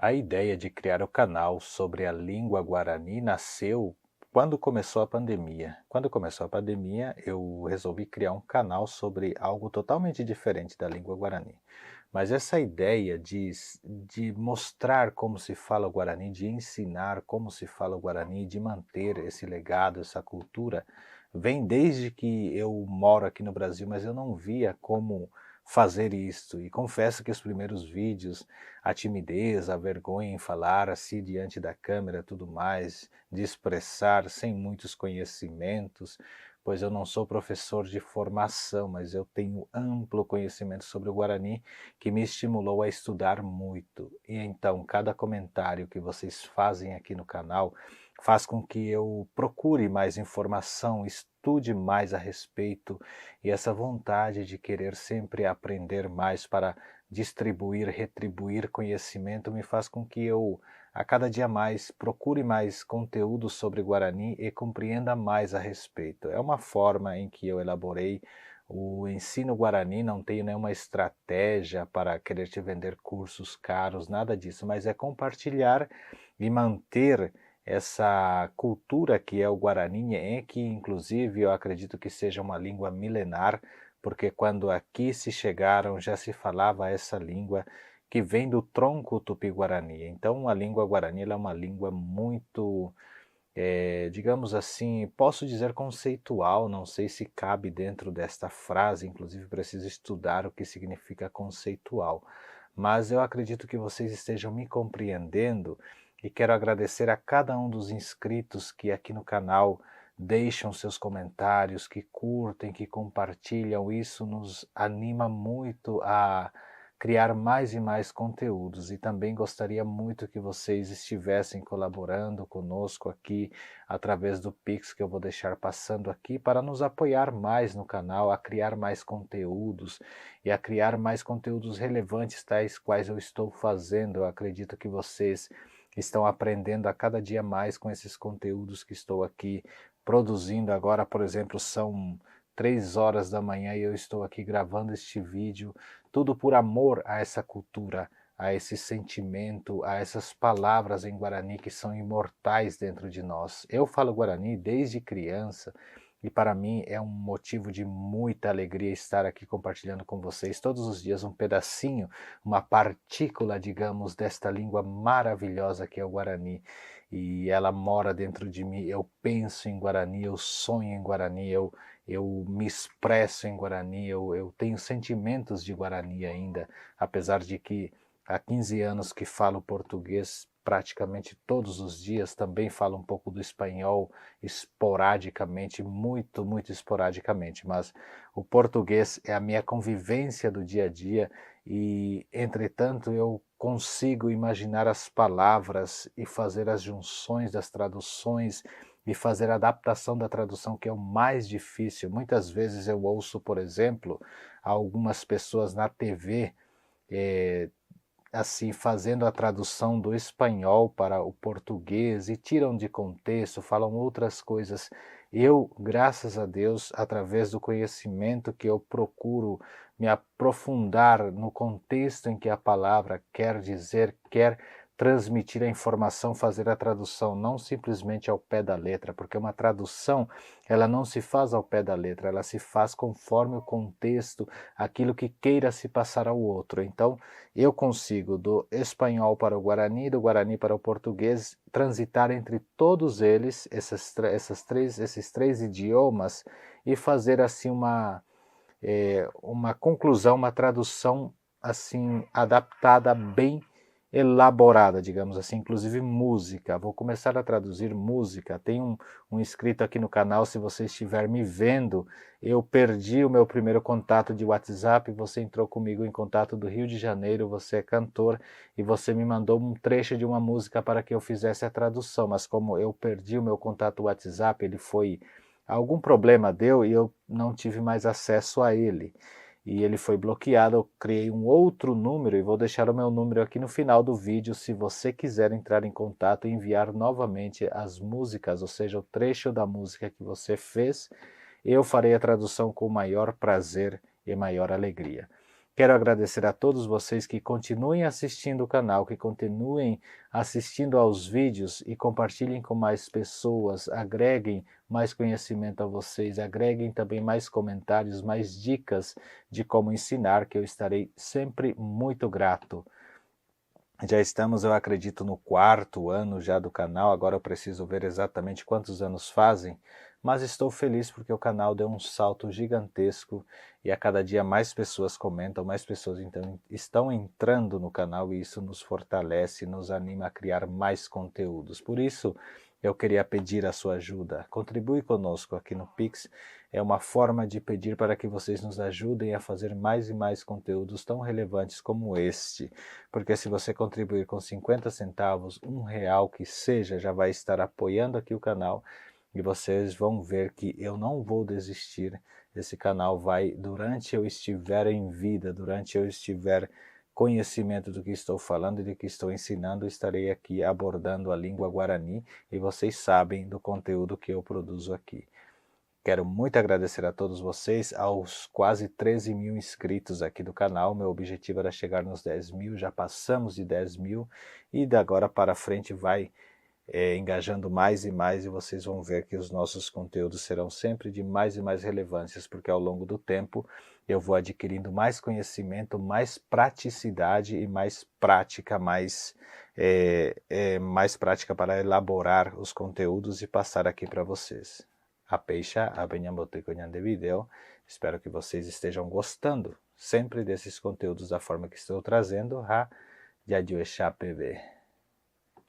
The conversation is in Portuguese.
A ideia de criar o canal sobre a língua guarani nasceu quando começou a pandemia. Quando começou a pandemia, eu resolvi criar um canal sobre algo totalmente diferente da língua guarani. Mas essa ideia de mostrar como se fala o guarani, de ensinar como se fala o guarani, de manter esse legado, essa cultura, vem desde que eu moro aqui no Brasil, mas eu não via como fazer isso. E confesso que os primeiros vídeos, a timidez, a vergonha em falar assim diante da câmera, tudo mais, de expressar sem muitos conhecimentos, pois eu não sou professor de formação, mas eu tenho amplo conhecimento sobre o Guarani, que me estimulou a estudar muito. E então, cada comentário que vocês fazem aqui no canal faz com que eu procure mais informação, estude mais a respeito, e essa vontade de querer sempre aprender mais para distribuir, retribuir conhecimento me faz com que eu, a cada dia mais, procure mais conteúdo sobre Guarani e compreenda mais a respeito. É uma forma em que eu elaborei o ensino Guarani, não tenho nenhuma estratégia para querer te vender cursos caros, nada disso, mas é compartilhar e manter essa cultura que é o Guarani, que inclusive eu acredito que seja uma língua milenar, porque quando aqui se chegaram já se falava essa língua que vem do tronco tupi-guarani. Então a língua guarani ela é uma língua muito, digamos assim, posso dizer conceitual, não sei se cabe dentro desta frase, inclusive preciso estudar o que significa conceitual. Mas eu acredito que vocês estejam me compreendendo e quero agradecer a cada um dos inscritos que aqui no canal deixam seus comentários, que curtem, que compartilham. Isso nos anima muito a criar mais e mais conteúdos, e também gostaria muito que vocês estivessem colaborando conosco aqui através do Pix que eu vou deixar passando aqui para nos apoiar mais no canal, a criar mais conteúdos e a criar mais conteúdos relevantes tais quais eu estou fazendo. Eu acredito que vocês estão aprendendo a cada dia mais com esses conteúdos que estou aqui produzindo. Agora, por exemplo, são 3 horas da manhã e eu estou aqui gravando este vídeo, tudo por amor a essa cultura, a esse sentimento, a essas palavras em Guarani que são imortais dentro de nós. Eu falo Guarani desde criança e para mim é um motivo de muita alegria estar aqui compartilhando com vocês todos os dias um pedacinho, uma partícula, digamos, desta língua maravilhosa que é o Guarani. E ela mora dentro de mim, eu penso em Guarani, eu sonho em Guarani, eu me expresso em Guarani, eu tenho sentimentos de Guarani ainda, apesar de que há 15 anos que falo português praticamente todos os dias, também falo um pouco do espanhol esporadicamente, muito, muito esporadicamente, mas o português é a minha convivência do dia a dia e, entretanto, eu consigo imaginar as palavras e fazer as junções das traduções e fazer a adaptação da tradução, que é o mais difícil. Muitas vezes eu ouço, por exemplo, algumas pessoas na TV, assim, fazendo a tradução do espanhol para o português e tiram de contexto, falam outras coisas. Eu, graças a Deus, através do conhecimento que eu procuro me aprofundar no contexto em que a palavra quer dizer, quer transmitir a informação, fazer a tradução, não simplesmente ao pé da letra, porque uma tradução, ela não se faz ao pé da letra, ela se faz conforme o contexto, aquilo que queira se passar ao outro. Então, eu consigo, do espanhol para o guarani, do guarani para o português, transitar entre todos eles, esses três idiomas, e fazer assim uma conclusão, uma tradução assim adaptada, bem elaborada, digamos assim, inclusive música. Vou começar a traduzir música. Tem um inscrito aqui no canal, se você estiver me vendo, eu perdi o meu primeiro contato de WhatsApp, você entrou comigo em contato do Rio de Janeiro, você é cantor e você me mandou um trecho de uma música para que eu fizesse a tradução, mas como eu perdi o meu contato WhatsApp, ele foi, algum problema deu e eu não tive mais acesso a ele. E ele foi bloqueado, eu criei um outro número e vou deixar o meu número aqui no final do vídeo se você quiser entrar em contato e enviar novamente as músicas, ou seja, o trecho da música que você fez, eu farei a tradução com maior prazer e maior alegria. Quero agradecer a todos vocês que continuem assistindo o canal, que continuem assistindo aos vídeos e compartilhem com mais pessoas, agreguem mais conhecimento a vocês, agreguem também mais comentários, mais dicas de como ensinar, que eu estarei sempre muito grato. Já estamos, eu acredito, no 4º ano já do canal, agora eu preciso ver exatamente quantos anos fazem, mas estou feliz porque o canal deu um salto gigantesco e a cada dia mais pessoas comentam, mais pessoas então estão entrando no canal e isso nos fortalece, nos anima a criar mais conteúdos. Por isso, eu queria pedir a sua ajuda. Contribui conosco aqui no Pix. É uma forma de pedir para que vocês nos ajudem a fazer mais e mais conteúdos tão relevantes como este. Porque se você contribuir com 50 centavos, R$ 1 que seja, já vai estar apoiando aqui o canal e vocês vão ver que eu não vou desistir. Esse canal vai, durante eu estiver em vida, durante eu estiver conhecimento do que estou falando e do que estou ensinando, estarei aqui abordando a língua Guarani e vocês sabem do conteúdo que eu produzo aqui. Quero muito agradecer a todos vocês, aos quase 13 mil inscritos aqui do canal. Meu objetivo era chegar nos 10 mil, já passamos de 10 mil e da agora para frente vai engajando mais e mais e vocês vão ver que os nossos conteúdos serão sempre de mais e mais relevâncias, porque ao longo do tempo eu vou adquirindo mais conhecimento, mais praticidade e mais prática, mais prática para elaborar os conteúdos e passar aqui para vocês. A peixa, a de vídeo. Espero que vocês estejam gostando sempre desses conteúdos da forma que estou trazendo. Ha, Yadiuexá PV.